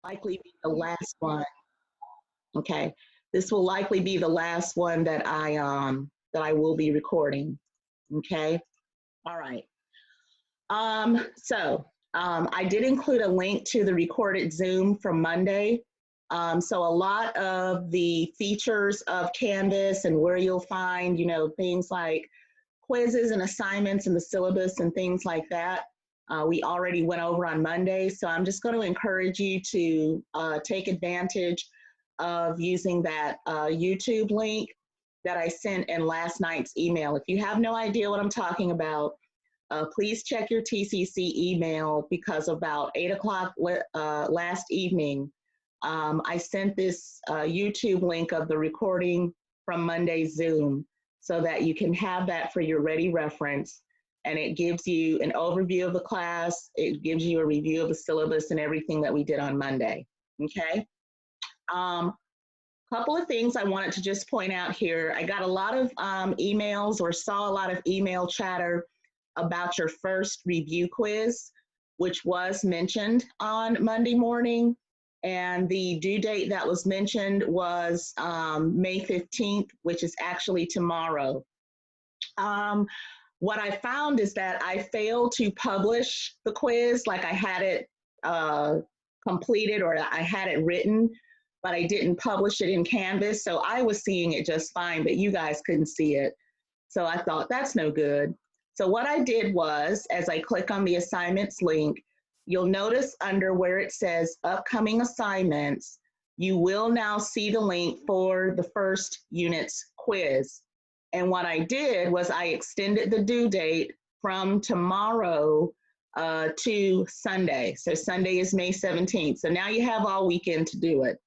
Likely be the last one. Okay. This will likely be the last one that I will be recording. Okay. All right. I did include a link to the recorded Zoom from Monday. So a lot of the features of Canvas and where you'll find, things like quizzes and assignments and the syllabus and things like that, we already went over on Monday. So I'm just going to encourage you to take advantage of using that YouTube link that I sent in last night's email. If you have no idea what I'm talking about, please check your TCC email because about 8 o'clock last evening, I sent this YouTube link of the recording from Monday's Zoom so that you can have that for your ready reference. And it gives you an overview of the class. It gives you a review of the syllabus and everything that we did on Monday. Okay. Couple of things I wanted to just point out here. I got a lot of emails or saw a lot of email chatter about your first review quiz, which was mentioned on Monday morning. And the due date that was mentioned was May 15th, which is actually tomorrow. What I found is that I failed to publish the quiz, like I had it completed or I had it written, but I didn't publish it in Canvas. So I was seeing it just fine, but you guys couldn't see it. So I thought that's no good. So what I did was, as I click on the assignments link, you'll notice under where it says upcoming assignments, you will now see the link for the first unit's quiz. And what I did was I extended the due date from tomorrow to Sunday. So Sunday is May 17th. So now you have all weekend to do it.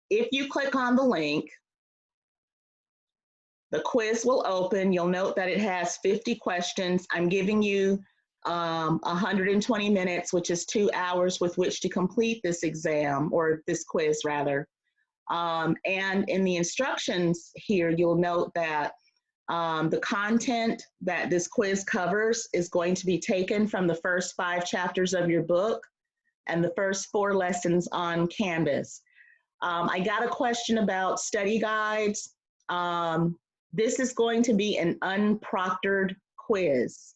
If you click on the link, the quiz will open. You'll note that it has 50 questions. I'm giving you 120 minutes, which is 2 hours with which to complete this exam, or this quiz rather. And in the instructions here, you'll note that the content that this quiz covers is going to be taken from the first 5 chapters of your book and the first 4 lessons on Canvas. I got a question about study guides. This is going to be an unproctored quiz.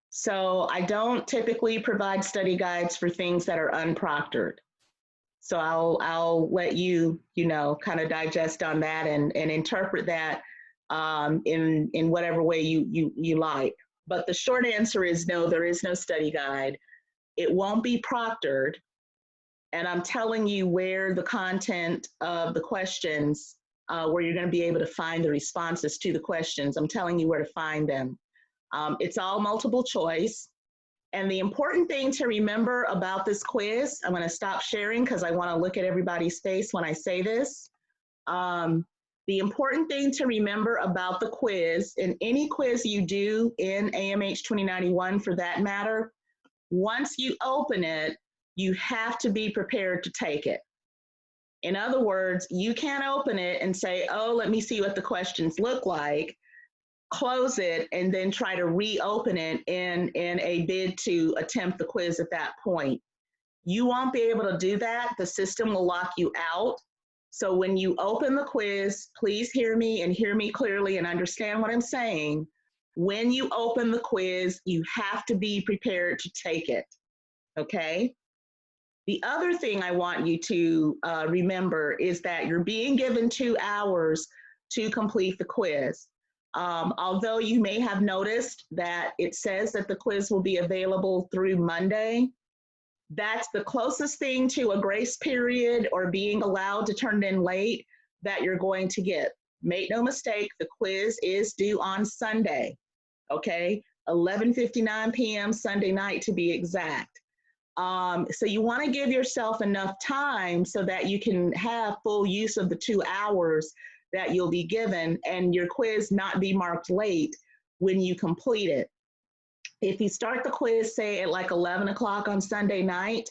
So I don't typically provide study guides for things that are unproctored. So I'll let you, kind of digest on that and interpret that in whatever way you like. But the short answer is no, there is no study guide. It won't be proctored. And I'm telling you where the content of the questions, where you're going to be able to find the responses to the questions. I'm telling you where to find them. It's all multiple choice. And the important thing to remember about this quiz, I'm going to stop sharing because I want to look at everybody's face when I say this. The important thing to remember about the quiz, and any quiz you do in AMH 2091 for that matter, once you open it, you have to be prepared to take it. In other words, you can't open it and say, oh, let me see what the questions look like, close it, and then try to reopen it in a bid to attempt the quiz at that point. You won't be able to do that. The system will lock you out. So when you open the quiz, please hear me and hear me clearly and understand what I'm saying. When you open the quiz, you have to be prepared to take it, okay? The other thing I want you to remember is that you're being given 2 hours to complete the quiz. Although you may have noticed that it says that the quiz will be available through Monday, that's the closest thing to a grace period or being allowed to turn it in late that you're going to get. Make no mistake, the quiz is due on Sunday, okay? 11:59 p.m. Sunday night to be exact. So you want to give yourself enough time so that you can have full use of the 2 hours that you'll be given and your quiz not be marked late when you complete it. If you start the quiz, say at like 11 o'clock on Sunday night,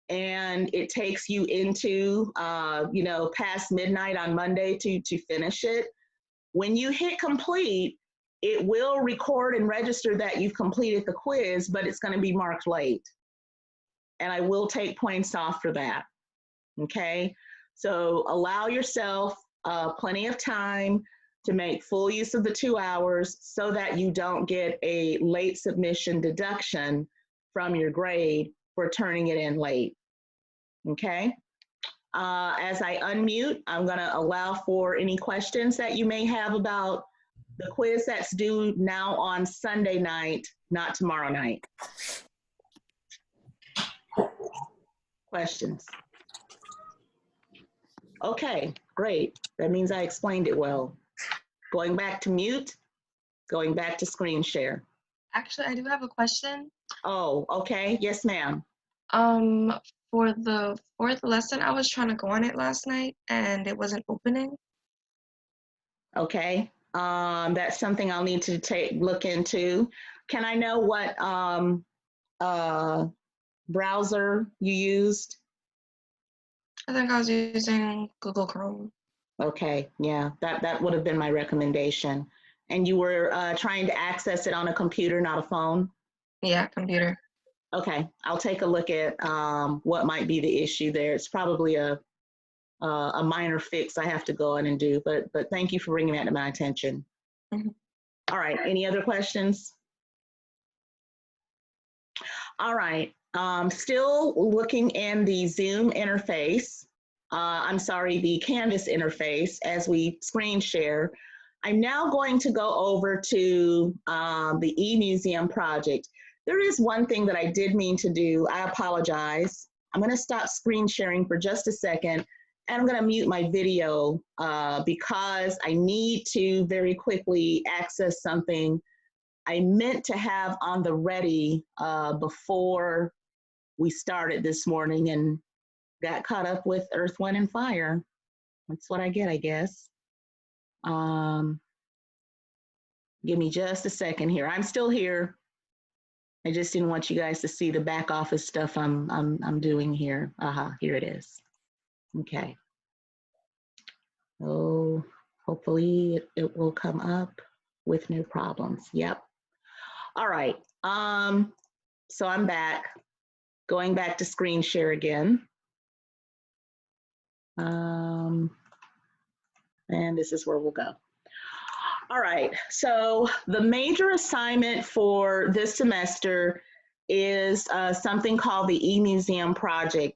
and it takes you into, past midnight on Monday to finish it, when you hit complete, it will record and register that you've completed the quiz, but it's going to be marked late. and I will take points off for that. Okay, so allow yourself plenty of time to make full use of the 2 hours so that you don't get a late submission deduction from your grade for turning it in late. Okay, as I unmute, I'm going to allow for any questions that you may have about the quiz that's due now on Sunday night, not tomorrow night. Questions? Okay, great. That means I explained it well. Going back to mute, going back to screen share. Actually, I do have a question. Oh, okay. Yes, ma'am. For the fourth lesson, I was trying to go on it last night and it wasn't opening. Okay. That's something I'll need to look into. Can I know what browser you used? I think I was using Google Chrome. Okay, yeah, that would have been my recommendation. And you were trying to access it on a computer, not a phone? Yeah, computer. Okay, I'll take a look at what might be the issue there. It's probably a minor fix I have to go in and do, but thank you for bringing that to my attention. Mm-hmm. All right, any other questions? All right, still looking in the Zoom interface. I'm sorry, the Canvas interface as we screen share. I'm now going to go over to the eMuseum project. There is one thing that I did mean to do. I apologize. I'm going to stop screen sharing for just a second, and I'm going to mute my video because I need to very quickly access something I meant to have on the ready before we started this morning and got caught up with Earth, Wind, and Fire. That's what I get, I guess. Give me just a second here. I'm still here. I just didn't want you guys to see the back office stuff I'm doing here. Here it is. Okay. Oh, hopefully it will come up with no problems. Yep. All right. So I'm back. Going back to screen share again. And this is where we'll go. All right, so the major assignment for this semester is something called the eMuseum project.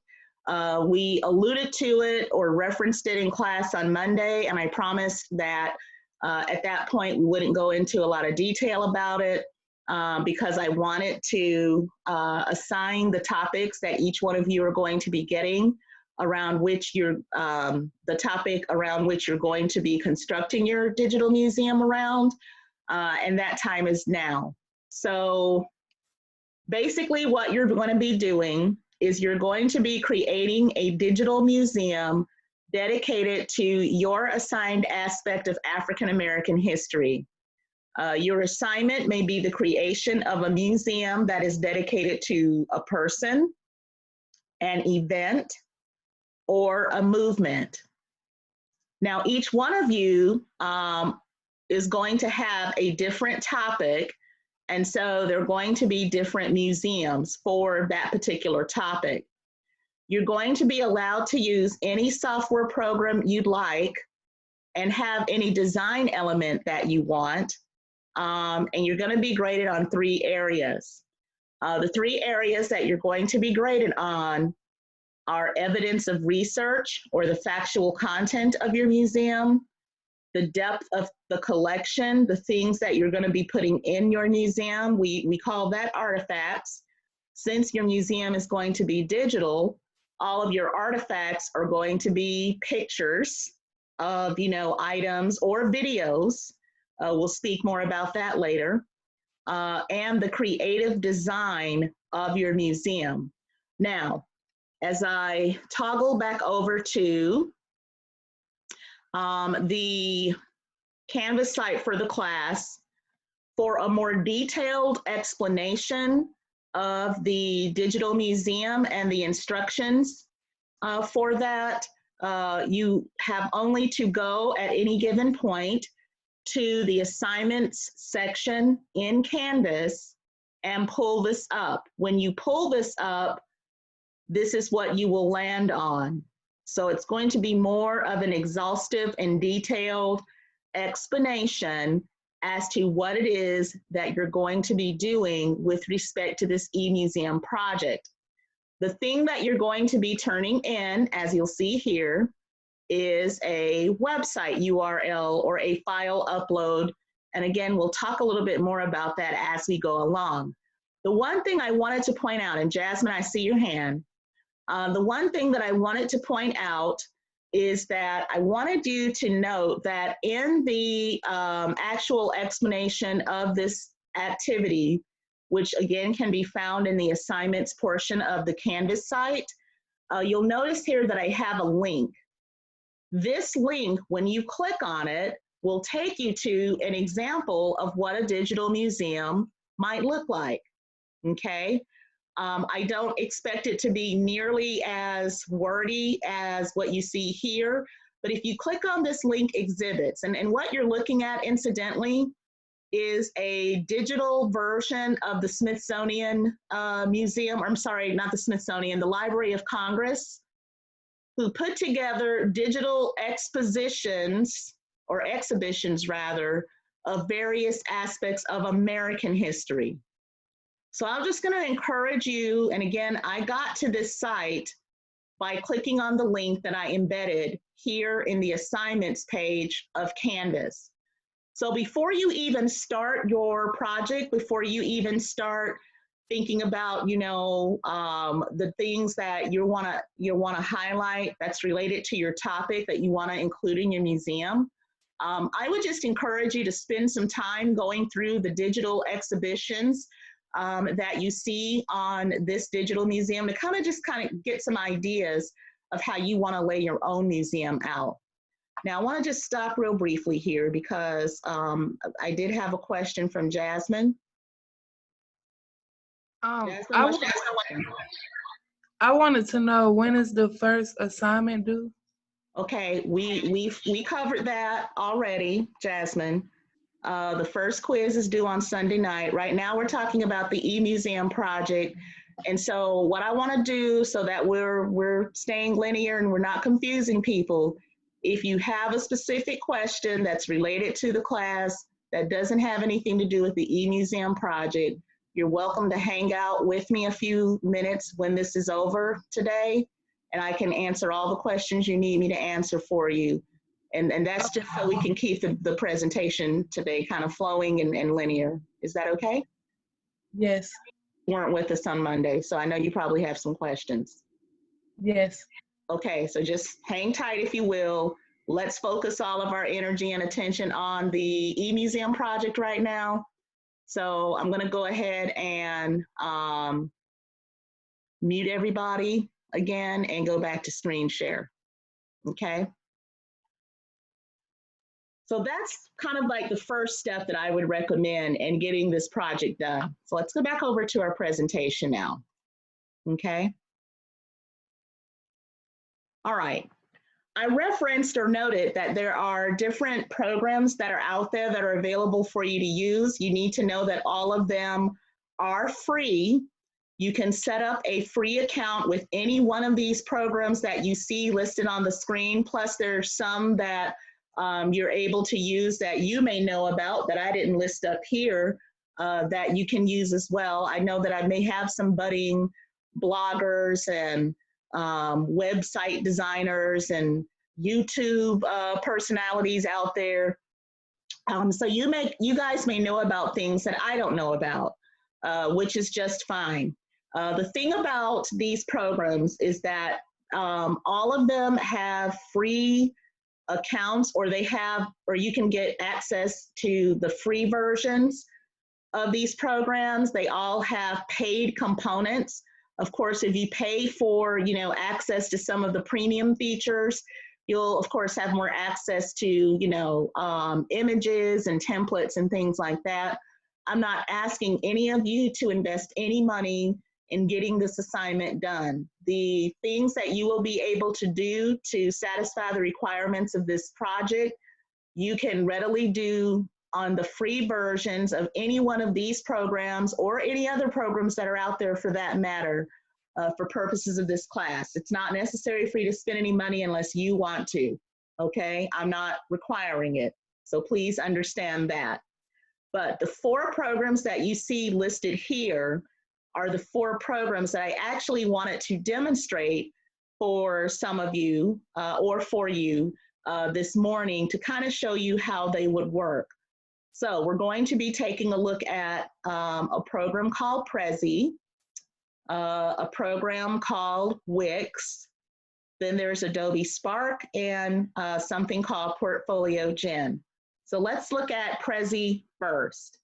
We alluded to it or referenced it in class on Monday, and I promised that at that point we wouldn't go into a lot of detail about it because I wanted to assign the topics that each one of you are going to be getting around which you're, the topic around which you're going to be constructing your digital museum around, and that time is now. So basically what you're going to be doing is you're going to be creating a digital museum dedicated to your assigned aspect of African American history. Your assignment may be the creation of a museum that is dedicated to a person, an event, or a movement. Now, each one of you is going to have a different topic, and so there are going to be different museums for that particular topic. You're going to be allowed to use any software program you'd like and have any design element that you want, and you're going to be graded on 3 areas. The 3 areas that you're going to be graded on are evidence of research or the factual content of your museum, the depth of the collection, the things that you're going to be putting in your museum. We call that artifacts. Since your museum is going to be digital, all of your artifacts are going to be pictures of, items or videos. We'll speak more about that later. And the creative design of your museum. Now, as I toggle back over to the Canvas site for the class, for a more detailed explanation of the digital museum and the instructions for that, you have only to go at any given point to the assignments section in Canvas and pull this up. When you pull this up, this is what you will land on. So it's going to be more of an exhaustive and detailed explanation as to what it is that you're going to be doing with respect to this eMuseum project. The thing that you're going to be turning in, as you'll see here, is a website URL or a file upload. And again, we'll talk a little bit more about that as we go along. The one thing I wanted to point out, and Jasmine, I see your hand. The one thing that I wanted to point out is that I wanted you to note that in the actual explanation of this activity, which again can be found in the assignments portion of the Canvas site, you'll notice here that I have a link. This link, when you click on it, will take you to an example of what a digital museum might look like, okay? I don't expect it to be nearly as wordy as what you see here, but if you click on this link exhibits, and what you're looking at incidentally is a digital version of the Smithsonian Museum, or I'm sorry, not the Smithsonian, the Library of Congress, who put together digital expositions, or exhibitions rather, of various aspects of American history. So I'm just going to encourage you, and again, I got to this site by clicking on the link that I embedded here in the assignments page of Canvas. So before you even start your project, before you even start thinking about, the things that you want to highlight that's related to your topic that you want to include in your museum, I would just encourage you to spend some time going through the digital exhibitions that you see on this digital museum to kind of get some ideas of how you want to lay your own museum out. Now, I want to just stop real briefly here because I did have a question from Jasmine. I wanted to know, when is the first assignment due? Okay, we covered that already, Jasmine. The first quiz is due on Sunday night. Right now we're talking about the eMuseum project. And so what I want to do so that we're staying linear and we're not confusing people, if you have a specific question that's related to the class that doesn't have anything to do with the eMuseum project, you're welcome to hang out with me a few minutes when this is over today, and I can answer all the questions you need me to answer for you. And that's just so we can keep the presentation today kind of flowing and linear. Is that okay? Yes. You weren't with us on Monday, so I know you probably have some questions. Yes. Okay, so just hang tight if you will. Let's focus all of our energy and attention on the eMuseum project right now. So I'm gonna go ahead and mute everybody again and go back to screen share, okay? So that's kind of like the first step that I would recommend in getting this project done. So let's go back over to our presentation now, okay? All right, I referenced or noted that there are different programs that are out there that are available for you to use. You need to know that all of them are free. You can set up a free account with any one of these programs that you see listed on the screen, plus there's some that you're able to use that you may know about that I didn't list up here that you can use as well. I know that I may have some budding bloggers and website designers and YouTube personalities out there. So you guys may know about things that I don't know about, which is just fine. The thing about these programs is that all of them have free accounts, or you can get access to the free versions of these programs. They all have paid components. Of course, if you pay for, access to some of the premium features, you'll of course have more access to, images and templates and things like that. I'm not asking any of you to invest any money in getting this assignment done. The things that you will be able to do to satisfy the requirements of this project, you can readily do on the free versions of any one of these programs or any other programs that are out there for that matter. for purposes of this class. It's not necessary for you to spend any money unless you want to, okay? I'm not requiring it, so please understand that. But the 4 programs that you see listed here are the 4 programs that I actually wanted to demonstrate for some of you or for you this morning to kind of show you how they would work. So we're going to be taking a look at a program called Prezi, a program called Wix, then there's Adobe Spark, and something called Portfolio Gen. So let's look at Prezi first,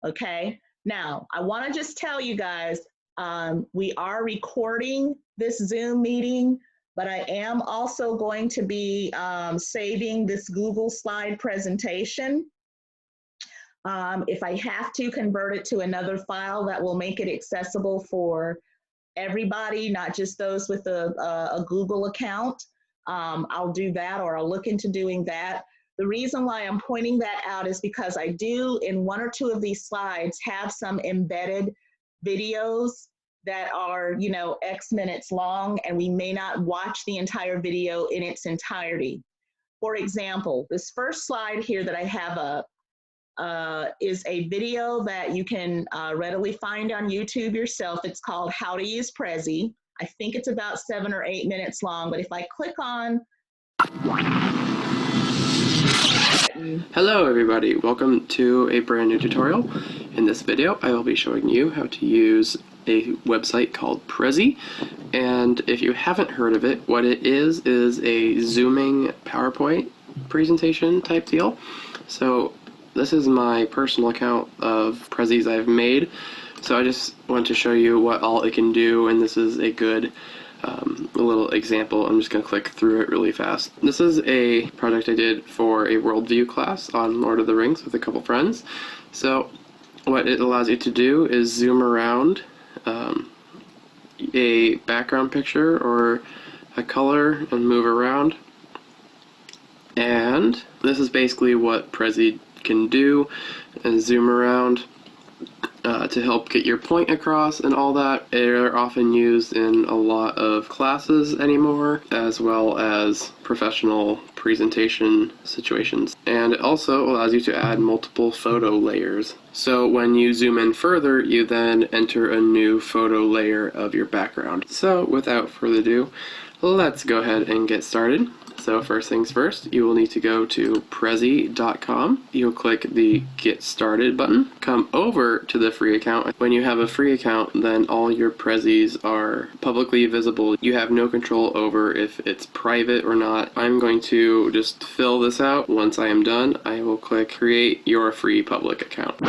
okay? Now, I wanna just tell you guys, we are recording this Zoom meeting, but I am also going to be saving this Google slide presentation. If I have to convert it to another file that will make it accessible for everybody, not just those with a Google account, I'll do that, or I'll look into doing that. The reason why I'm pointing that out is because I do, in 1 or 2 of these slides, have some embedded videos that are, you know, X minutes long, and we may not watch the entire video in its entirety. For example, this first slide here that I have up is a video that you can readily find on YouTube yourself. It's called How to Use Prezi. I think it's about 7 or 8 minutes long, but if I click on... Hello everybody, welcome to a brand new tutorial. In this video I will be showing you how to use a website called Prezi, and if you haven't heard of it, what it is a zooming PowerPoint presentation type deal. So this is my personal account of Prezis I've made, so I just want to show you what all it can do, and this is a good a little example. I'm just going to click through it really fast. This is a project I did for a worldview class on Lord of the Rings with a couple friends. So what it allows you to do is zoom around a background picture or a color and move around. And this is basically what Prezi can do, and zoom around to help get your point across and all that. They're often used in a lot of classes anymore, as well as professional presentation situations. And it also allows you to add multiple photo layers. So when you zoom in further, you then enter a new photo layer of your background. So without further ado, let's go ahead and get started. So first things first, you will need to go to Prezi.com. You'll click the Get Started button. Come over to the free account. When you have a free account, then all your Prezis are publicly visible. You have no control over if it's private or not. I'm going to just fill this out. Once I am done, I will click Create Your Free Public Account.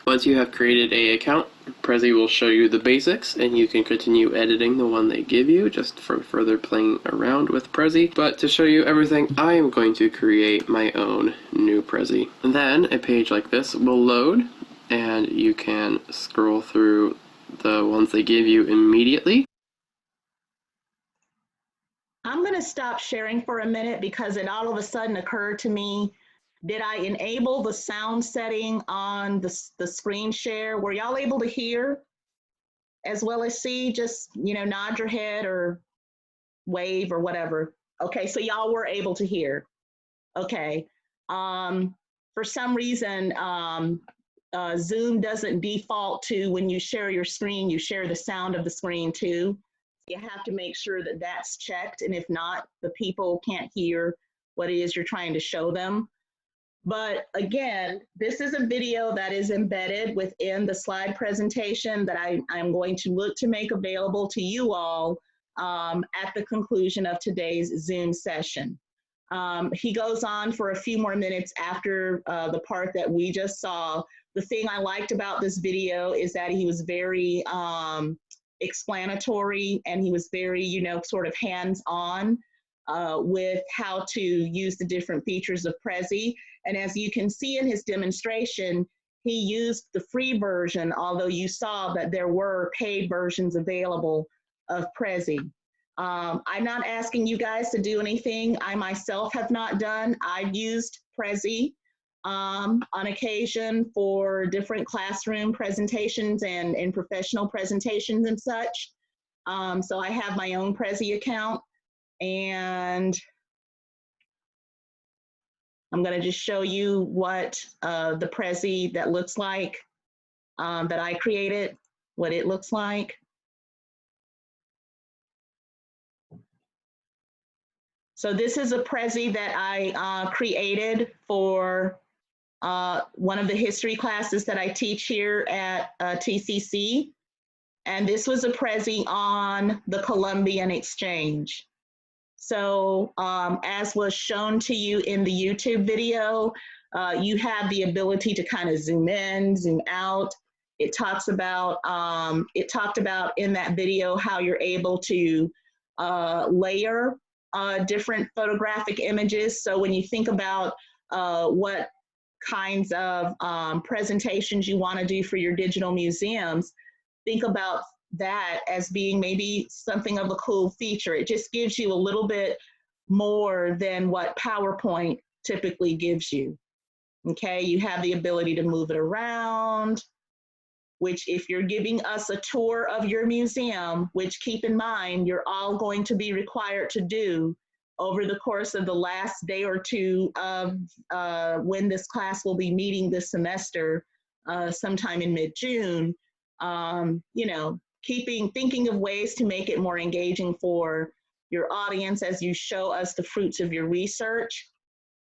Once you have created an account, Prezi will show you the basics, and you can continue editing the one they give you just for further playing around with Prezi. But to show you everything, I am going to create my own new Prezi. And then a page like this will load, and you can scroll through the ones they give you immediately. I'm going to stop sharing for a minute because it all of a sudden occurred to me, did I enable the sound setting on the screen share? Were y'all able to hear as well as see? Just, you know, nod your head or wave or whatever. Okay, so y'all were able to hear. Okay. For some reason, Zoom doesn't default to, when you share your screen, you share the sound of the screen too. You have to make sure that that's checked, and if not, the people can't hear what it is you're trying to show them. But again, this is a video that is embedded within the slide presentation that I'm going to look to make available to you all at the conclusion of today's Zoom session. He goes on for a few more minutes after the part that we just saw. The thing I liked about this video is that he was very explanatory, and he was very, you know, sort of hands-on with how to use the different features of Prezi. And as you can see in his demonstration, he used the free version, although you saw that there were paid versions available of Prezi. I'm not asking you guys to do anything I myself have not done. I've used Prezi on occasion for different classroom presentations and professional presentations and such. So I have my own Prezi account, and I'm going to just show you what the Prezi that looks like that I created, what it looks like. So this is a Prezi that I created for one of the history classes that I teach here at TCC. And this was a Prezi on the Columbian Exchange. So as was shown to you in the YouTube video, you have the ability to kind of zoom in, zoom out. It talked about in that video how you're able to layer different photographic images. So when you think about what kinds of presentations you want to do for your digital museums, think about that as being maybe something of a cool feature. It just gives you a little bit more than what PowerPoint typically gives you. Okay, you have the ability to move it around, which if you're giving us a tour of your museum, which keep in mind, you're all going to be required to do over the course of the last day or two of when this class will be meeting this semester, sometime in mid-June, you know, thinking of ways to make it more engaging for your audience as you show us the fruits of your research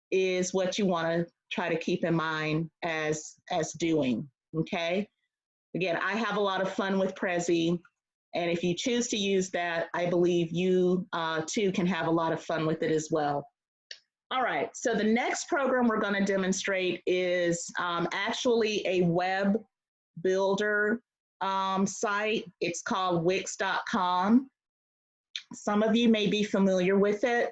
is what you want to try to keep in mind as doing, okay? Again, I have a lot of fun with Prezi, and if you choose to use that, I believe you too can have a lot of fun with it as well. All right, so the next program we're going to demonstrate is actually a web builder site. It's called Wix.com. Some of you may be familiar with it.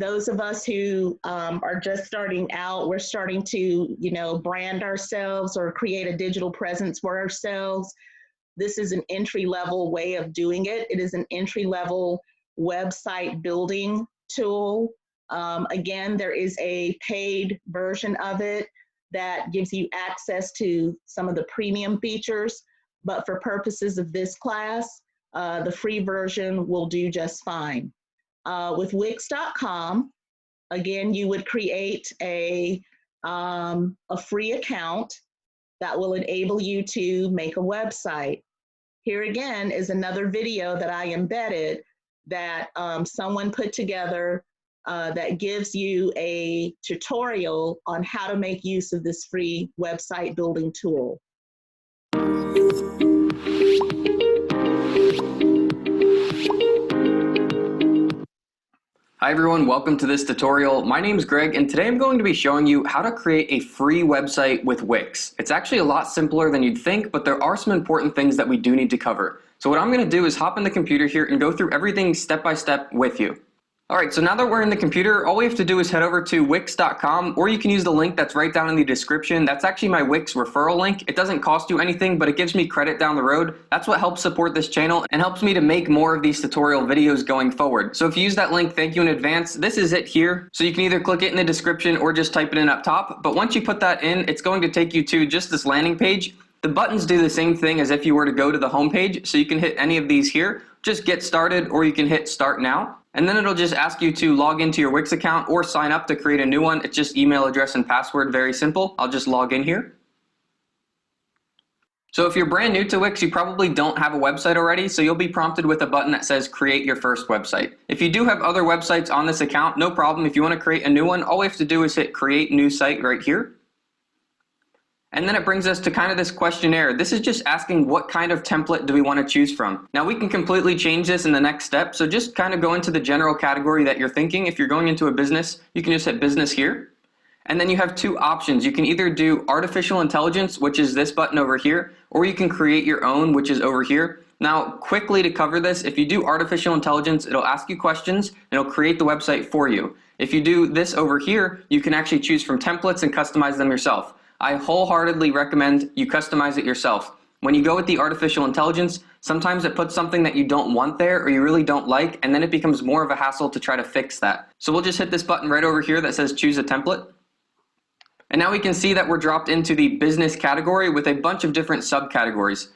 Those of us who are just starting out, we're starting to, you know, brand ourselves or create a digital presence for ourselves. This is an entry-level way of doing it. It is an entry-level website building tool. Again, there is a paid version of it that gives you access to some of the premium features, but for purposes of this class, the free version will do just fine. With Wix.com, again, you would create a free account that will enable you to make a website. Here again is another video that I embedded that someone put together that gives you a tutorial on how to make use of this free website building tool. Hi everyone, welcome to this tutorial. My name is Greg and today I'm going to be showing you how to create a free website with Wix. It's actually a lot simpler than you'd think, but there are some important things that we do need to cover. So what I'm going to do is hop in the computer here and go through everything step by step with you. Alright, so now that we're in the computer, all we have to do is head over to Wix.com, or you can use the link that's right down in the description. That's actually my Wix referral link. It doesn't cost you anything, but it gives me credit down the road. That's what helps support this channel and helps me to make more of these tutorial videos going forward. So if you use that link, thank you in advance. This is it here. So you can either click it in the description or just type it in up top. But once you put that in, it's going to take you to just this landing page. The buttons do the same thing as if you were to go to the home page. So you can hit any of these here. Just get started, or you can hit start now. And then it'll just ask you to log into your Wix account or sign up to create a new one. It's just email address and password, very simple. I'll just log in here. So if you're brand new to Wix, you probably don't have a website already, so you'll be prompted with a button that says create your first website. If you do have other websites on this account, no problem. If you want to create a new one, all we have to do is hit create new site right here. And then it brings us to kind of this questionnaire. This is just asking what kind of template do we want to choose from. Now we can completely change this in the next step, so just kind of go into the general category that you're thinking. If you're going into a business, you can just hit business here. And then you have two options. You can either do artificial intelligence, which is this button over here, or you can create your own, which is over here. Now, quickly to cover this, if you do artificial intelligence, it'll ask you questions and it'll create the website for you. If you do this over here, you can actually choose from templates and customize them yourself. I wholeheartedly recommend you customize it yourself. When you go with the artificial intelligence, sometimes it puts something that you don't want there or you really don't like, and then it becomes more of a hassle to try to fix that. So we'll just hit this button right over here that says choose a template. And now we can see that we're dropped into the business category with a bunch of different subcategories.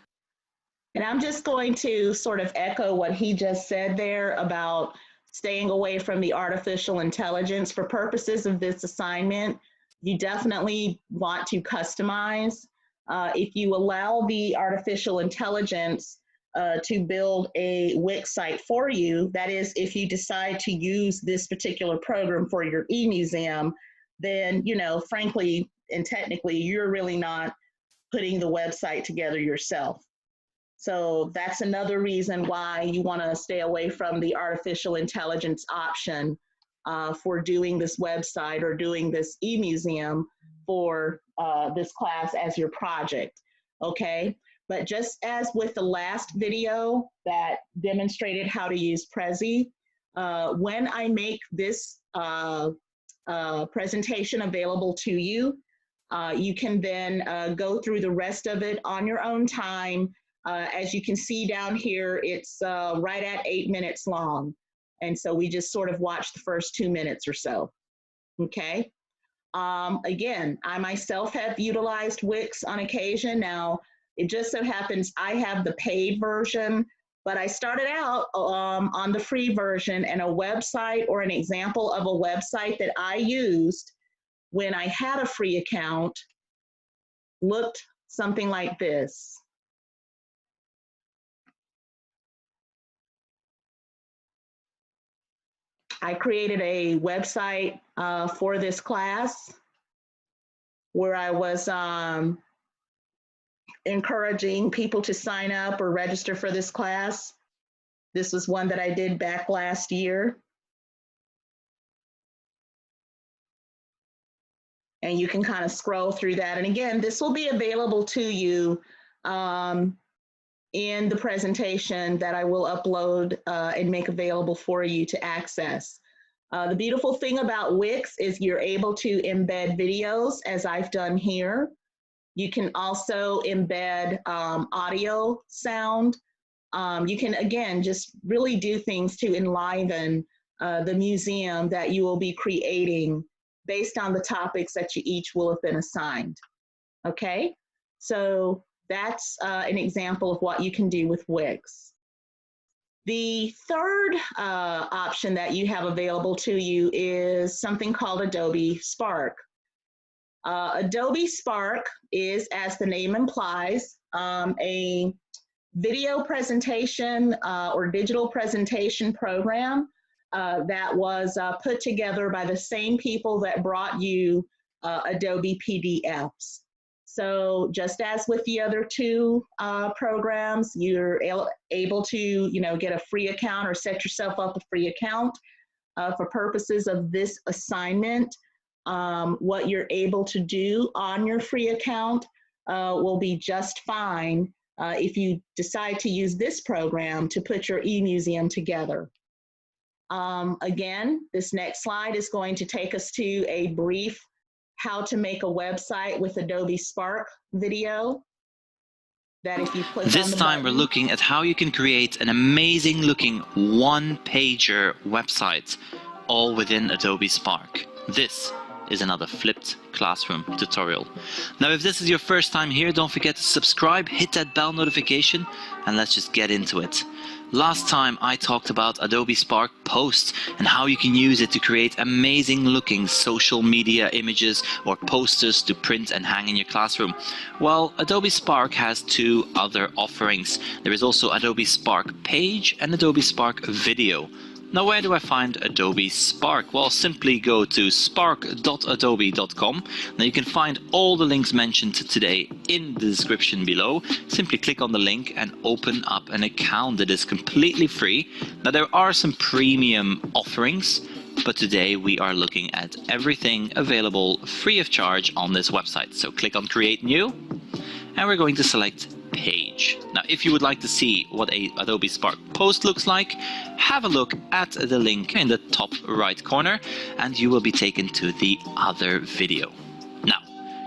And I'm just going to sort of echo what he just said there about staying away from the artificial intelligence. For purposes of this assignment, you definitely want to customize. If you allow the artificial intelligence to build a Wix site for you, that is, if you decide to use this particular program for your e-museum, then, you know, frankly and technically, you're really not putting the website together yourself. So that's another reason why you want to stay away from the artificial intelligence option for doing this website or doing this e-museum for this class as your project, okay? But just as with the last video that demonstrated how to use Prezi, when I make this presentation available to you, you can then go through the rest of it on your own time. As you can see down here, it's right at 8 minutes long. And so we just sort of watch the first 2 minutes or so, okay? Again, I myself have utilized Wix on occasion. Now, it just so happens I have the paid version, but I started out on the free version, and a website or an example of a website that I used when I had a free account looked something like this. I created a website for this class where I was encouraging people to sign up or register for this class. This was one that I did back last year. And you can kind of scroll through that. And again, this will be available to you in the presentation that I will upload and make available for you to access. The beautiful thing about Wix is you're able to embed videos, as I've done here. You can also embed audio, sound. You can, again, just really do things to enliven the museum that you will be creating based on the topics that you each will have been assigned. Okay, so that's an example of what you can do with Wix. The third option that you have available to you is something called Adobe Spark. Adobe Spark is, as the name implies, a video presentation or digital presentation program that was put together by the same people that brought you Adobe PDFs. So just as with the other two programs, you're able to, you know, get a free account or set yourself up a free account. For purposes of this assignment, what you're able to do on your free account will be just fine if you decide to use this program to put your e-museum together. Again, this next slide is going to take us to a brief how to make a website with Adobe Spark video. That if you click on This the time we're button, looking at how you can create an amazing looking one-pager website all within Adobe Spark. This is another flipped classroom tutorial. Now if this is your first time here, don't forget to subscribe, hit that bell notification, and let's just get into it. Last time I talked about Adobe Spark Post and how you can use it to create amazing looking social media images or posters to print and hang in your classroom. Well, Adobe Spark has two other offerings. There is also Adobe Spark Page and Adobe Spark Video. Now where do I find Adobe Spark? Well, simply go to spark.adobe.com. Now you can find all the links mentioned today in the description below. Simply click on the link and open up an account that is completely free. Now there are some premium offerings, but today we are looking at everything available free of charge on this website. So click on Create New, and we're going to select Page. Now if you would like to see what a Adobe Spark post looks like, have a look at the link in the top right corner and you will be taken to the other video. Now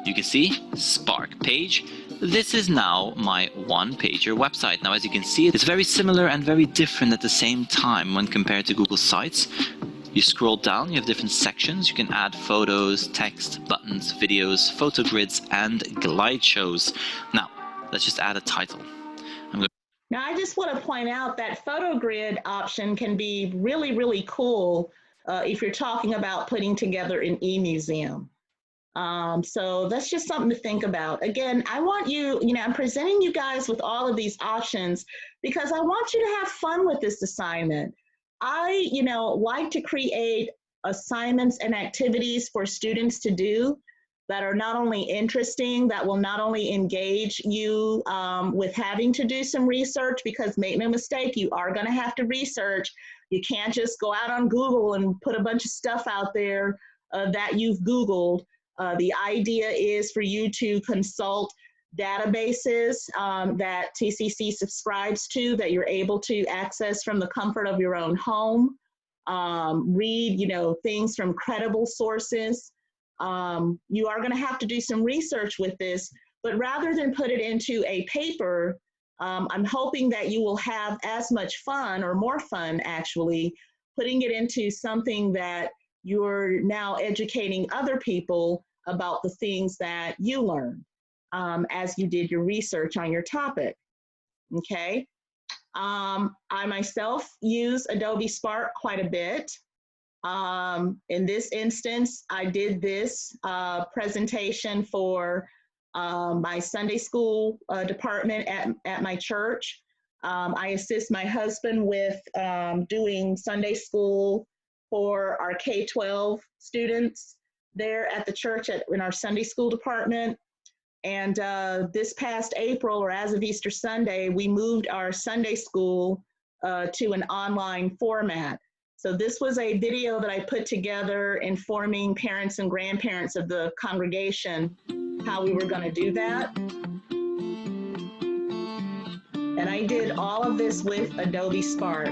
you can see Spark Page. This is now my one-pager website. Now as you can see, it's very similar and very different at the same time when compared to Google Sites. You scroll down, you have different sections. You can add photos, text, buttons, videos, photo grids, and glide shows. Now, let's just add a title. Now, I just want to point out that photo grid option can be really, really cool if you're talking about putting together an e-museum. So that's just something to think about. Again, I want you, I'm presenting you guys with all of these options because I want you to have fun with this assignment. I, like to create assignments and activities for students to do that are not only interesting, that will not only engage you with having to do some research, because make no mistake, you are going to have to research. You can't just go out on Google and put a bunch of stuff out there that you've Googled. The idea is for you to consult databases that TCC subscribes to, that you're able to access from the comfort of your own home. Read, things from credible sources. You are going to have to do some research with this, but rather than put it into a paper, I'm hoping that you will have as much fun, or more fun actually, putting it into something that you're now educating other people about the things that you learned as you did your research on your topic, okay? I myself use Adobe Spark quite a bit. In this instance, I did this presentation for my Sunday school department at my church. I assist my husband with doing Sunday school for our K-12 students there at the church in our Sunday school department. And this past April, or as of Easter Sunday, we moved our Sunday school to an online format. So this was a video that I put together informing parents and grandparents of the congregation how we were going to do that. And I did all of this with Adobe Spark.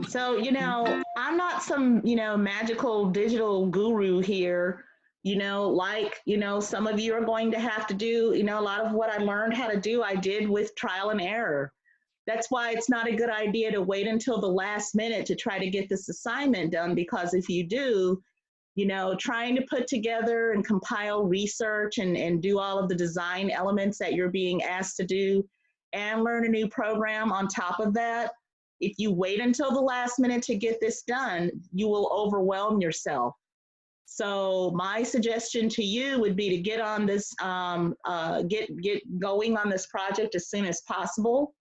So, I'm not some, magical digital guru here, some of you are going to have to do, a lot of what I learned how to do, I did with trial and error. That's why it's not a good idea to wait until the last minute to try to get this assignment done, because if you do, trying to put together and compile research and do all of the design elements that you're being asked to do and learn a new program on top of that, if you wait until the last minute to get this done, you will overwhelm yourself. So my suggestion to you would be to get on this, get going on this project as soon as possible,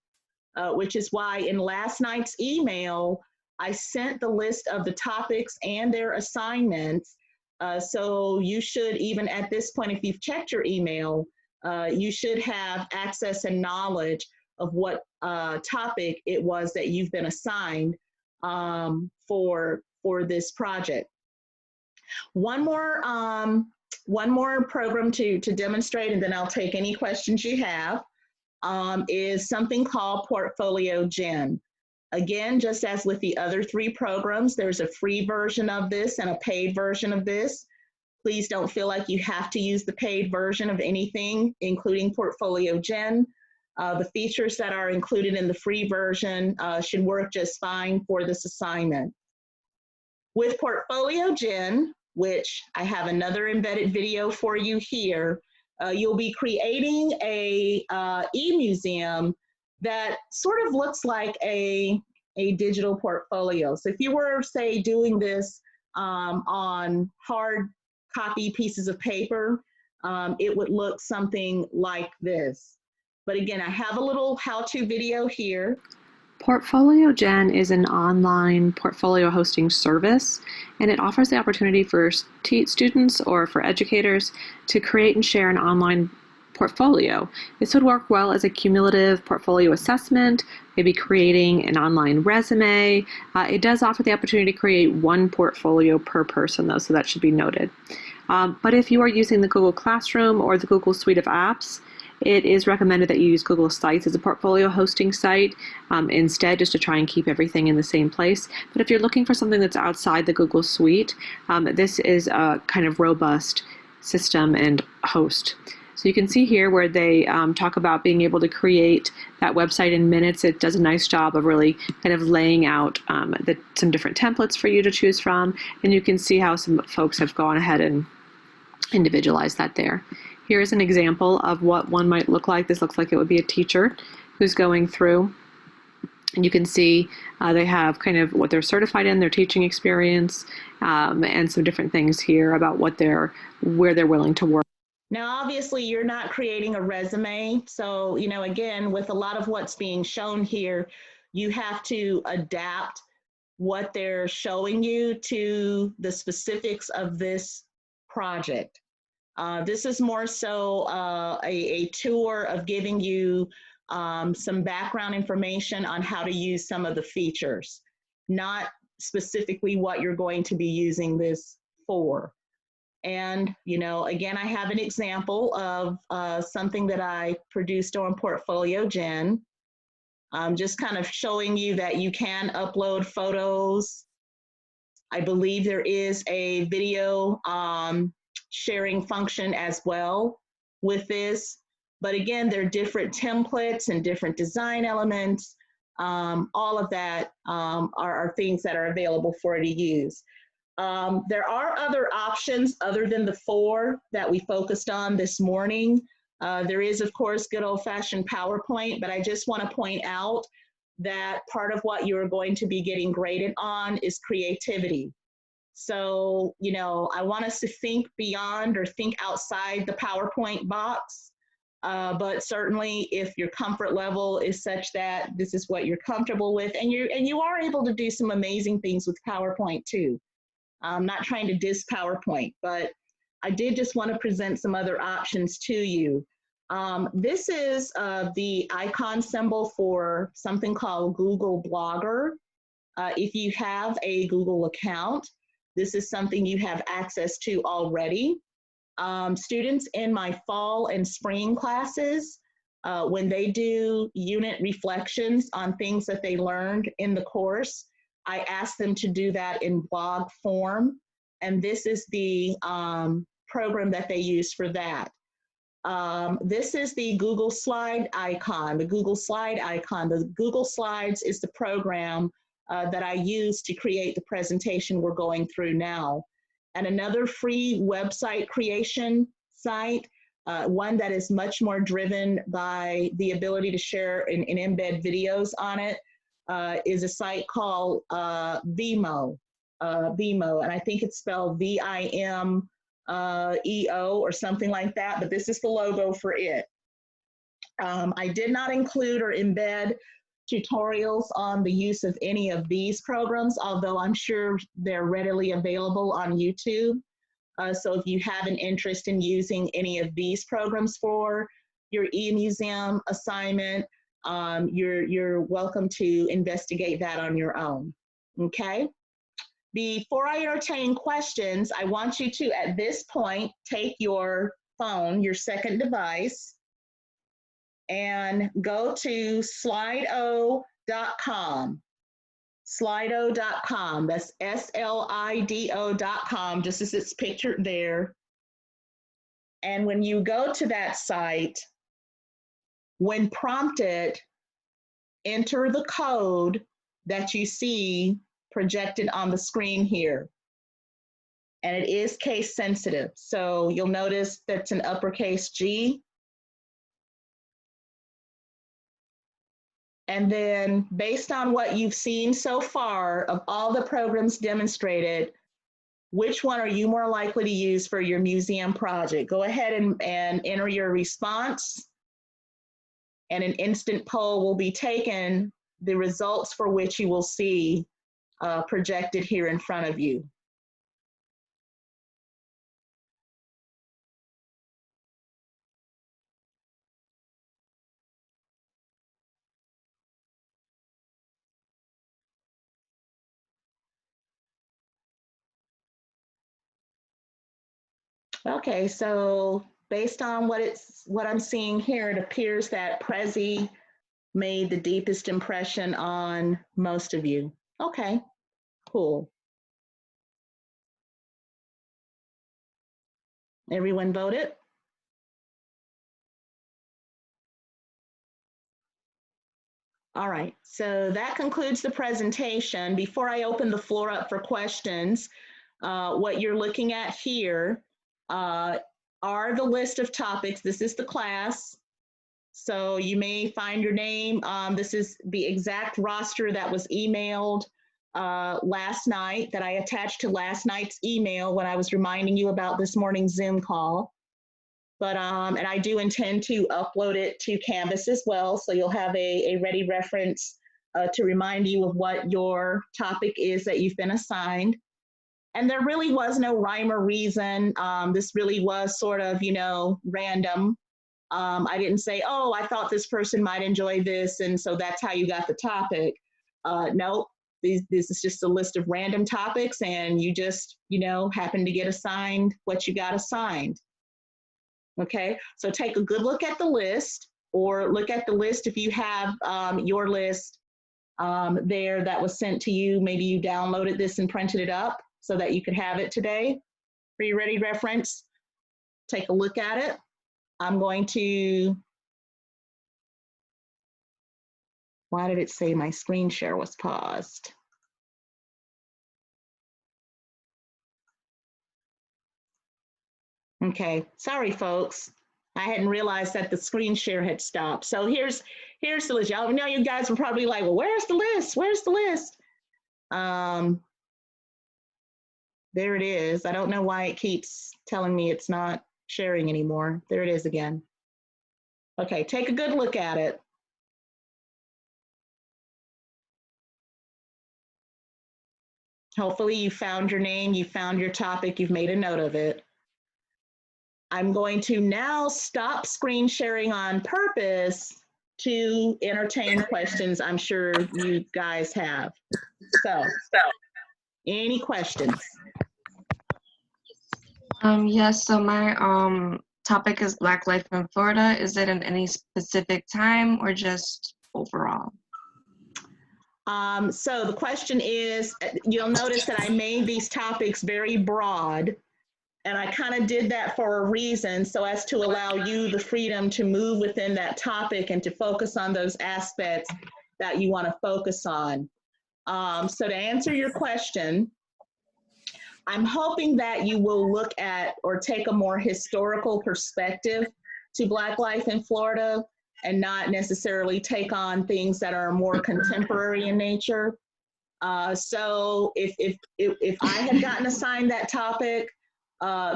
which is why in last night's email, I sent the list of the topics and their assignments. So you should, even at this point, if you've checked your email, you should have access and knowledge of what topic it was that you've been assigned for this project. One more program to demonstrate, and then I'll take any questions you have, is something called Portfolio Gen. Again, just as with the other 3 programs, there's a free version of this and a paid version of this. Please don't feel like you have to use the paid version of anything, including Portfolio Gen. The features that are included in the free version should work just fine for this assignment. With Portfolio Gen, which I have another embedded video for you here, you'll be creating a e-museum that sort of looks like a digital portfolio. So if you were, say, doing this on hard copy pieces of paper, it would look something like this. But again, I have a little how-to video here. PortfolioGen is an online portfolio hosting service, and it offers the opportunity for students or for educators to create and share an online portfolio. This would work well as a cumulative portfolio assessment, maybe creating an online resume. It does offer the opportunity to create one portfolio per person, though, so that should be noted. But if you are using the Google Classroom or the Google Suite of apps, it is recommended that you use Google Sites as a portfolio hosting site instead, just to try and keep everything in the same place. But if you're looking for something that's outside the Google Suite, this is a kind of robust system and host. So you can see here where they talk about being able to create that website in minutes. It does a nice job of really kind of laying out some different templates for you to choose from. And you can see how some folks have gone ahead and individualized that there. Here's an example of what one might look like. This looks like it would be a teacher who's going through. And you can see they have kind of what they're certified in, their teaching experience, and some different things here about where they're willing to work. Now, obviously, you're not creating a resume. So, you know, again, with a lot of what's being shown here, you have to adapt what they're showing you to the specifics of this project. This is more so a tour of giving you some background information on how to use some of the features, not specifically what you're going to be using this for. And, you know, again, I have an example of something that I produced on PortfolioGen, just kind of showing you that you can upload photos. I believe there is a video sharing function as well with this. But again, there are different templates and different design elements. All of that are things that are available for you to use. There are other options other than the 4 that we focused on this morning. There is, of course, good old-fashioned PowerPoint, but I just want to point out that part of what you're going to be getting graded on is creativity. So, you know, I want us to think beyond or think outside the PowerPoint box, but certainly if your comfort level is such that this is what you're comfortable with, and you are able to do some amazing things with PowerPoint too. I'm not trying to diss PowerPoint, but I did just want to present some other options to you. This is the icon symbol for something called Google Blogger. If you have a Google account, this is something you have access to already. Students in my fall and spring classes, when they do unit reflections on things that they learned in the course, I ask them to do that in blog form. And this is the program that they use for that. This is the Google Slide icon, the Google Slide icon. The Google Slides is the program that I use to create the presentation we're going through now. And another free website creation site, one that is much more driven by the ability to share and embed videos on it, is a site called Vimeo. Vimeo, and I think it's spelled VIMEO or something like that, but this is the logo for it. I did not include or embed tutorials on the use of any of these programs, although I'm sure they're readily available on YouTube. So if you have an interest in using any of these programs for your e-museum assignment, you're welcome to investigate that on your own, okay? Before I entertain questions, I want you to, at this point, take your phone, your second device, and go to slido.com. Slido.com, that's SLIDO.com, just as it's pictured there. And when you go to that site, when prompted, enter the code that you see projected on the screen here. and it is case sensitive. So you'll notice that's an uppercase G. And then based on what you've seen so far of all the programs demonstrated, which one are you more likely to use for your museum project? Go ahead and enter your response, and an instant poll will be taken, the results for which you will see projected here in front of you. Okay, so based on what I'm seeing here, it appears that Prezi made the deepest impression on most of you. Okay, cool. Everyone voted? All right, so that concludes the presentation. Before I open the floor up for questions, what you're looking at here are the list of topics. This is the class. So you may find your name. This is the exact roster that was emailed last night, that I attached to last night's email when I was reminding you about this morning's Zoom call. But, and I do intend to upload it to Canvas as well. So you'll have a ready reference to remind you of what your topic is that you've been assigned. And there really was no rhyme or reason. This really was sort of, you know, random. I didn't say, oh, I thought this person might enjoy this, and so that's how you got the topic. No, this is just a list of random topics, and you just, you know, happen to get assigned what you got assigned. Okay, so take a good look at the list, or look at the list if you have your list there that was sent to you. Maybe you downloaded this and printed it up so that you could have it today for your ready reference. Take a look at it. I'm going to, why did it say my screen share was paused? Okay, sorry folks. I hadn't realized that the screen share had stopped. So here's the list. Y'all know you guys were probably like, well, where's the list? Where's the list? There it is. I don't know why it keeps telling me it's not sharing anymore. There it is again. Okay, take a good look at it. Hopefully you found your name, you found your topic, you've made a note of it. I'm going to now stop screen sharing on purpose to entertain questions I'm sure you guys have. So any questions? Yes, so my topic is Black Life in Florida. Is it in any specific time or just overall? So the question is, you'll notice that I made these topics very broad, and I kind of did that for a reason, so as to allow you the freedom to move within that topic and to focus on those aspects that you want to focus on. So to answer your question, I'm hoping that you will look at or take a more historical perspective to Black life in Florida and not necessarily take on things that are more contemporary in nature. So if I had gotten assigned that topic,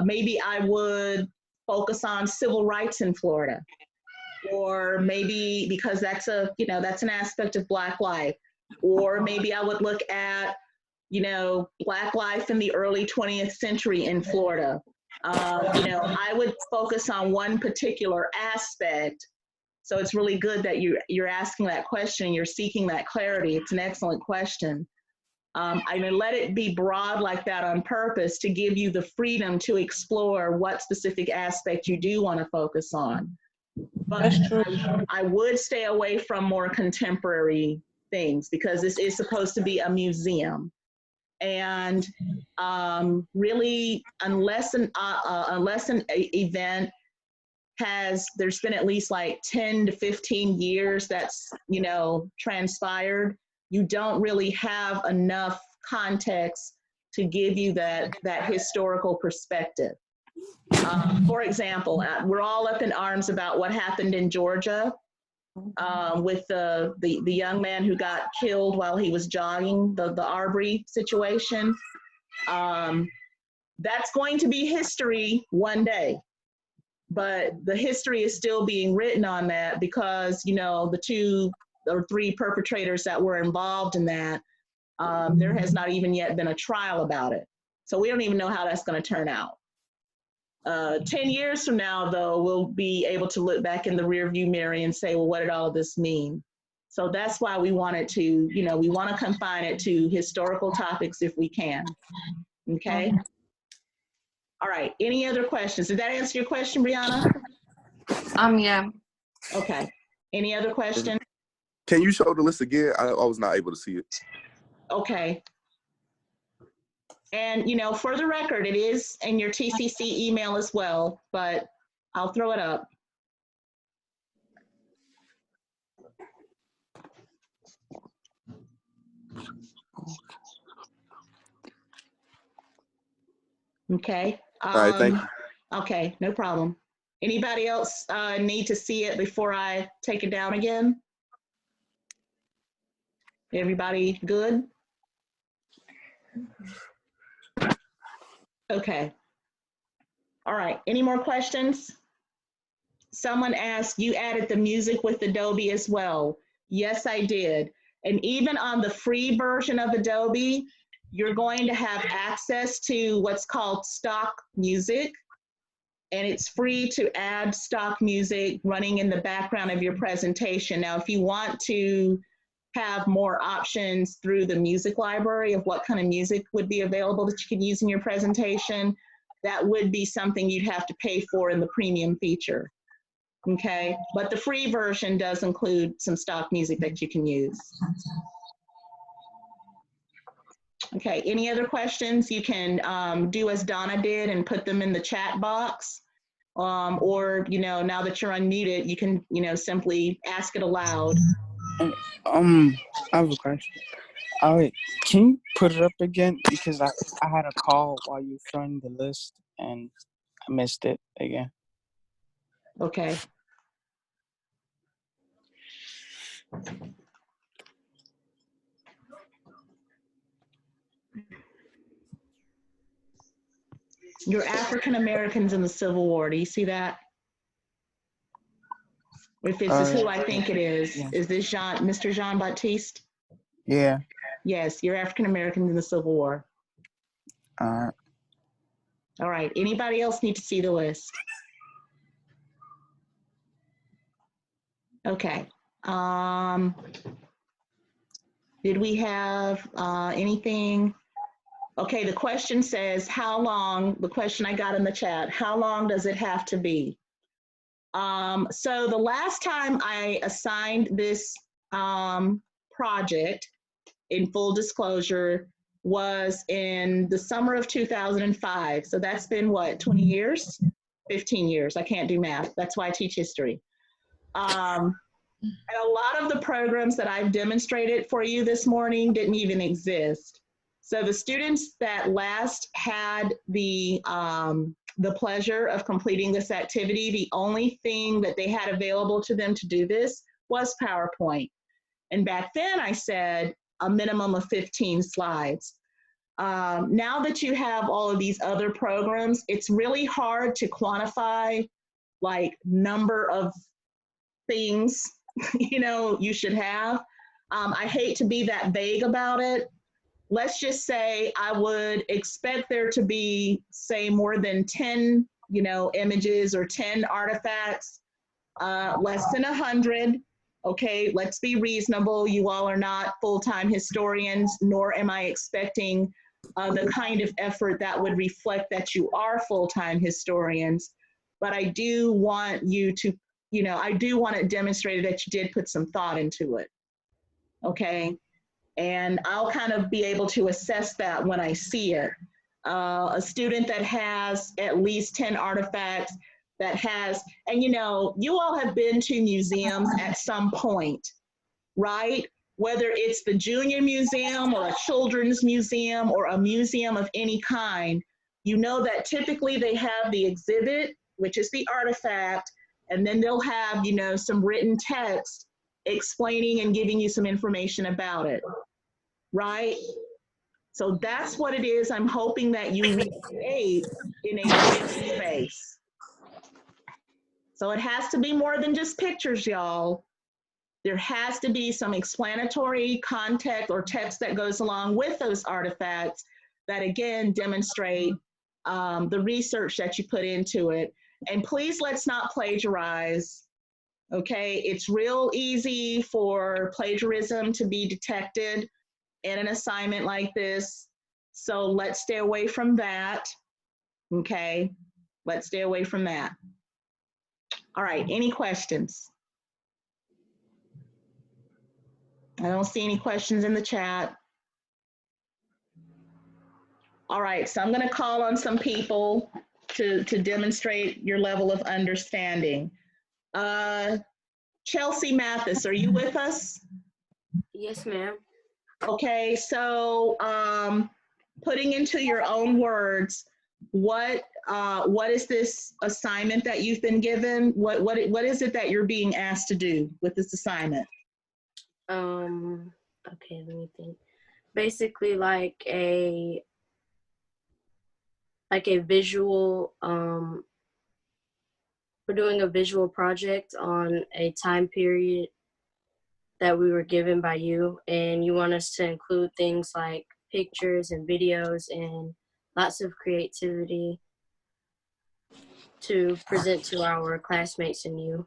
maybe I would focus on civil rights in Florida, or maybe because that's an aspect of Black life, or maybe I would look at, Black life in the early 20th century in Florida. I would focus on one particular aspect. So it's really good that you're asking that question, you're seeking that clarity. It's an excellent question. I'm gonna let it be broad like that on purpose to give you the freedom to explore what specific aspect you do want to focus on. But That's true. I would stay away from more contemporary things because this is supposed to be a museum. And really, unless an event there's been at least like 10 to 15 years that's, transpired, you don't really have enough context to give you that historical perspective. For example, we're all up in arms about what happened in Georgia with the young man who got killed while he was jogging, the Arbery situation. That's going to be history one day, but the history is still being written on that because, you know, the 2 or 3 perpetrators that were involved in that, there has not even yet been a trial about it. So we don't even know how that's going to turn out. 10 years from now, though, we'll be able to look back in the rearview mirror and say, well, what did all this mean? So that's why we wanted to, you know, we want to confine it to historical topics if we can. Okay. All right. Any other questions? Did that answer your question, Brianna? Yeah. Okay. Any other questions? Can you show the list again? I was not able to see it. Okay. And, you know, for the record, it is in your TCC email as well, but I'll throw it up. Okay. All right, thank you. Okay, no problem. Anybody else need to see it before I take it down again? Everybody good? Okay. All right, any more questions? Someone asked, you added the music with Adobe as well. Yes, I did. And even on the free version of Adobe, you're going to have access to what's called stock music. And it's free to add stock music running in the background of your presentation. Now, if you want to have more options through the music library of what kind of music would be available that you can use in your presentation, that would be something you'd have to pay for in the premium feature. Okay, but the free version does include some stock music that you can use. Okay, any other questions? You can do as Donna did and put them in the chat box. Or, you know, now that you're unmuted, you can, you know, simply ask it aloud. I have a question. Can you put it up again? Because I had a call while you were showing the list and I missed it again. Okay. You're African Americans in the Civil War. Do you see that? If this is who I think it is. Yeah. Is this Mr. Jean-Baptiste? Yeah. Yes, you're African Americans in the Civil War. All right. Anybody else need to see the list? Okay. Did we have anything? Okay, the question says, how long, the question I got in the chat, how long does it have to be? So the last time I assigned this project, in full disclosure, was in the summer of 2005. So that's been what, 20 years? 15 years, I can't do math. That's why I teach history. And a lot of the programs that I've demonstrated for you this morning didn't even exist. So the students that last had the pleasure of completing this activity, the only thing that they had available to them to do this was PowerPoint. And back then I said a minimum of 15 slides. Now that you have all of these other programs, it's really hard to quantify like number of things you know you should have. I hate to be that vague about it. Let's just say I would expect there to be, say, more than 10, you know, images or 10 artifacts, less than 100. Okay, let's be reasonable. You all are not full-time historians, nor am I expecting the kind of effort that would reflect that you are full-time historians. But I do want you to, you know, I do want it demonstrated that you did put some thought into it. Okay. And I'll kind of be able to assess that when I see it. A student that has at least 10 artifacts, that has, and you know, you all have been to museums at some point, right? whether it's the junior museum or a children's museum or a museum of any kind, you know that typically they have the exhibit, which is the artifact, and then they'll have, you know, some written text explaining and giving you some information about it, right? So that's what it is I'm hoping that you recreate in a written space. So it has to be more than just pictures, y'all. There has to be some explanatory context or text that goes along with those artifacts that, again, demonstrate the research that you put into it. And please, let's not plagiarize, okay? It's real easy for plagiarism to be detected in an assignment like this. So let's stay away from that, okay? Let's stay away from that. All right, any questions? I don't see any questions in the chat. All right, so I'm gonna call on some people to demonstrate your level of understanding. Chelsea Mathis, are you with us? Yes, ma'am. Okay, so putting into your own words, what is this assignment that you've been given? What is it that you're being asked to do with this assignment? Okay, let me think. Basically like a visual, we're doing a visual project on a time period that we were given by you, and you want us to include things like pictures and videos and lots of creativity to present to our classmates and you.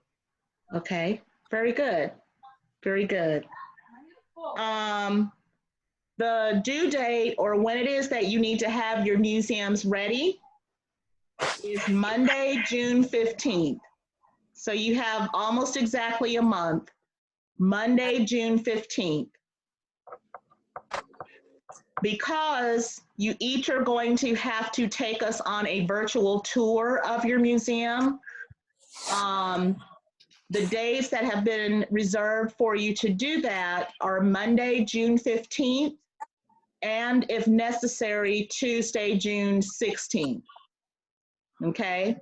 Okay, very good, very good. The due date, or when it is that you need to have your museums ready, is Monday, June 15th. So you have almost exactly a month, Monday, June 15th. Because you each are going to have to take us on a virtual tour of your museum, the days that have been reserved for you to do that are Monday, June 15th, and if necessary, Tuesday, June 16th. Okay?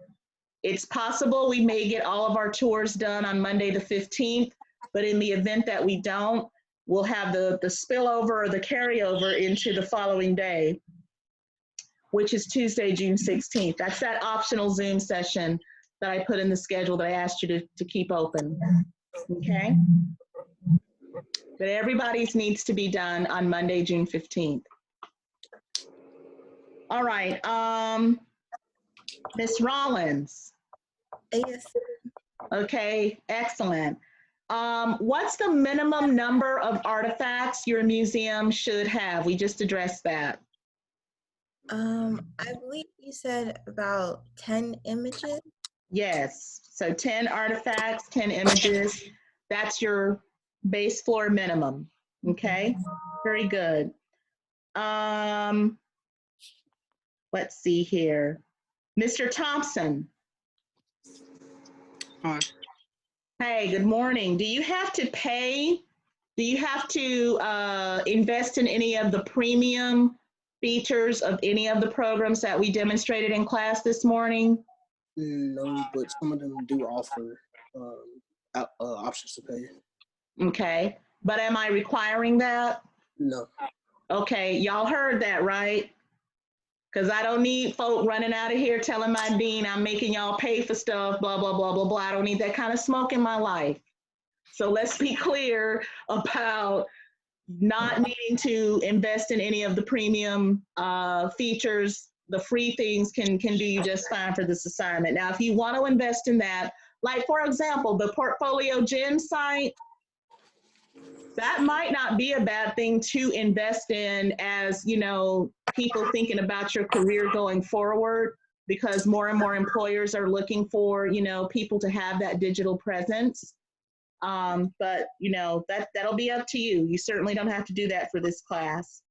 It's possible we may get all of our tours done on Monday the 15th, but in the event that we don't, we'll have the spillover or the carryover into the following day, which is Tuesday, June 16th. That's that optional Zoom session that I put in the schedule that I asked you to keep open, okay? But everybody's needs to be done on Monday, June 15th. All right, Ms. Rollins. Yes. Okay, excellent. What's the minimum number of artifacts your museum should have? We just addressed that. I believe you said about 10 images. Yes, so 10 artifacts, 10 images. That's your base floor minimum, okay? Very good. Let's see here. Mr. Thompson. Hi. Hey, good morning. Do you have to pay? Do you have to invest in any of the premium features of any of the programs that we demonstrated in class this morning? No, but some of them do offer options to pay. Okay, but am I requiring that? No. Okay, y'all heard that, right? Because I don't need folk running out of here telling my dean I'm making y'all pay for stuff, blah, blah, blah, blah, blah. I don't need that kind of smoke in my life. So let's be clear about not needing to invest in any of the premium features. The free things can do you just fine for this assignment. Now, if you want to invest in that, like for example, the Portfolio Gen site, that might not be a bad thing to invest in as, you know, people thinking about your career going forward, because more and more employers are looking for, you know, people to have that digital presence. But, you know, that'll be up to you. You certainly don't have to do that for this class.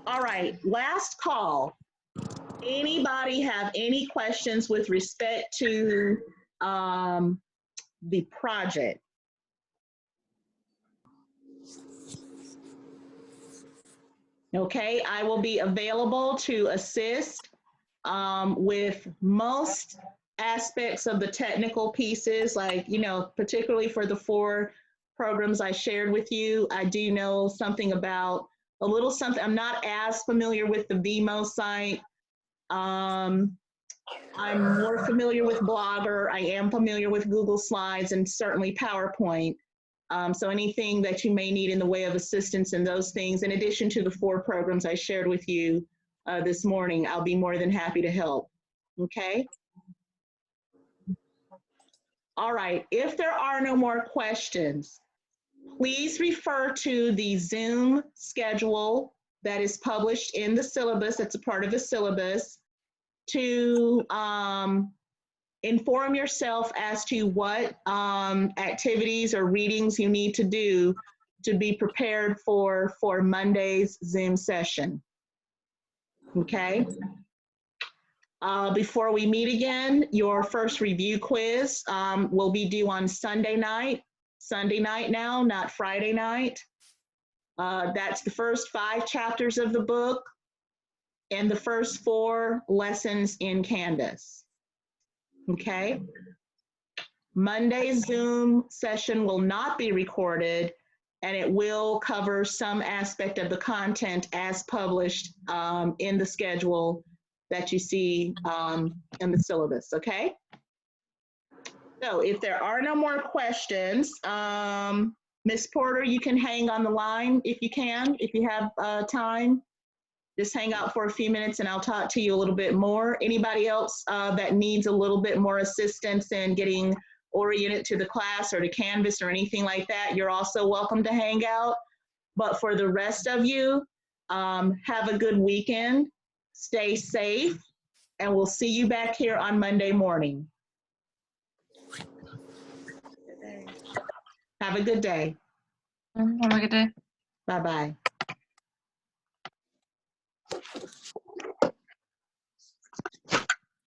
All right, last call. Anybody have any questions with respect to the project? Okay, I will be available to assist with most aspects of the technical pieces, like, particularly for the 4 programs I shared with you. I do know something about a little something. I'm not as familiar with the Vimo site. I'm more familiar with Blogger. I am familiar with Google Slides and certainly PowerPoint. So anything that you may need in the way of assistance in those things, in addition to the 4 programs I shared with you this morning, I'll be more than happy to help. Okay? All right, if there are no more questions, please refer to the Zoom schedule that is published in the syllabus, that's a part of the syllabus, to inform yourself as to what activities or readings you need to do to be prepared for Monday's Zoom session. Okay? Before we meet again, your first review quiz will be due on Sunday night now, not Friday night. That's the first 5 chapters of the book and the first 4 lessons in Canvas. Okay? Monday's Zoom session will not be recorded, and it will cover some aspect of the content as published in the schedule that you see in the syllabus, okay? So if there are no more questions, Ms. Porter, you can hang on the line if you can, if you have time. Just hang out for a few minutes and I'll talk to you a little bit more. Anybody else that needs a little bit more assistance in getting oriented to the class or to Canvas or anything like that, you're also welcome to hang out. But for the rest of you, have a good weekend, stay safe, and we'll see you back here on Monday morning. Have a good day. Have a good day. Bye-bye.